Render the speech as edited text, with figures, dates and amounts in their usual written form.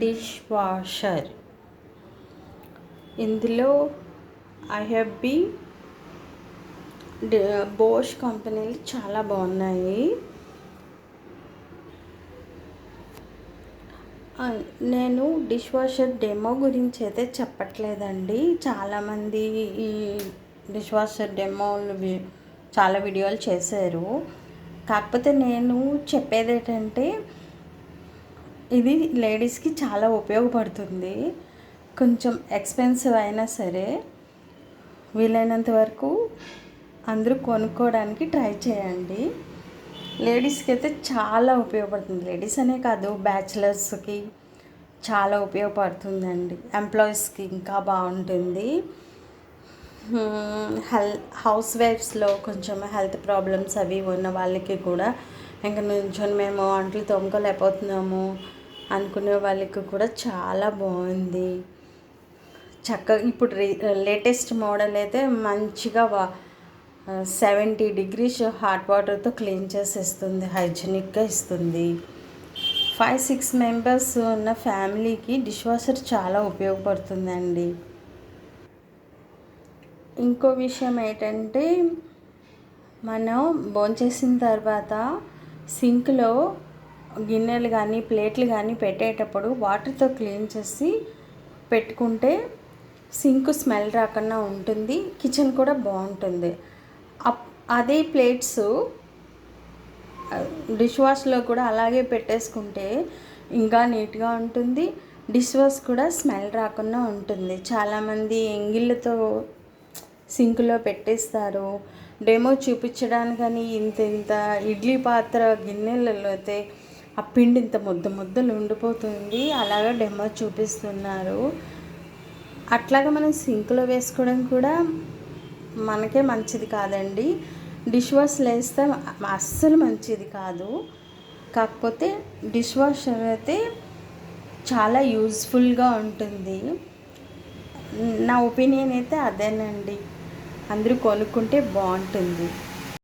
Dish washer. ఇందులో IFB Bosch కంపెనీలు చాలా బాగున్నాయి. నేను డిష్ వాషర్ డెమో గురించి అయితే చెప్పట్లేదండి. చాలామంది ఈ డిష్ వాషర్ డెమోలు చాలా వీడియోలు చేశారు. కాకపోతే నేను చెప్పేది ఏంటంటే, ఇది లేడీస్కి చాలా ఉపయోగపడుతుంది. కొంచెం ఎక్స్పెన్సివ్ అయినా సరే వీలైనంత వరకు అందరూ కొనుక్కోవడానికి ట్రై చేయండి. లేడీస్కి అయితే చాలా ఉపయోగపడుతుంది. లేడీస్ అనే కాదు, బ్యాచిలర్స్కి చాలా ఉపయోగపడుతుందండి. ఎంప్లాయీస్కి ఇంకా బాగుంటుంది. హౌస్ వైఫ్స్లో కొంచెం హెల్త్ ప్రాబ్లమ్స్ అవి ఉన్న వాళ్ళకి కూడా, ఇంకా నుంచొని మేము అంట్లు తోముకోలేకపోతున్నాము అనుకునే వాళ్ళకి కూడా చాలా బాగుంది. చక్కగా ఇప్పుడు లేటెస్ట్ మోడల్ అయితే మంచిగా 70 degrees హాట్ వాటర్తో క్లీన్ చేసి ఇస్తుంది, హైజీనిక్గా ఇస్తుంది. 5-6 మెంబర్స్ ఉన్న ఫ్యామిలీకి డిష్ వాషర్ చాలా ఉపయోగపడుతుందండి. ఇంకో విషయం ఏంటంటే, మనం భోంచేసిన తర్వాత సింక్లో గిన్నెలు కానీ ప్లేట్లు కానీ పెట్టేటప్పుడు వాటర్తో క్లీన్ చేసి పెట్టుకుంటే సింక్ స్మెల్ రాకుండా ఉంటుంది, కిచెన్ కూడా బాగుంటుంది. అదే ప్లేట్స్ డిష్ వాష్లో కూడా అలాగే పెట్టేసుకుంటే ఇంకా నీట్గా ఉంటుంది. డిష్ వాష్ కూడా స్మెల్ రాకుండా ఉంటుంది. చాలామంది ఎంగిళ్ళతో సింక్లో పెట్టేస్తారు. డెమో చూపించడానికని ఇంత ఇడ్లీ పాత్ర గిన్నెలలో అయితే ఆ పిండి ఇంత ముద్దలు ఉండిపోతుంది. అలాగే డెమో చూపిస్తున్నారు. అట్లాగా మనం సింక్లో వేసుకోవడం కూడా మనకే మంచిది కాదండి. డిష్ వాష్లో వేస్తే అస్సలు మంచిది కాదు. కాకపోతే డిష్ వాషర్ అయితే చాలా యూజ్ఫుల్గా ఉంటుంది. నా ఒపీనియన్ అయితే అదేనండి. అందరూ కొనుక్కుంటే బాగుంటుంది.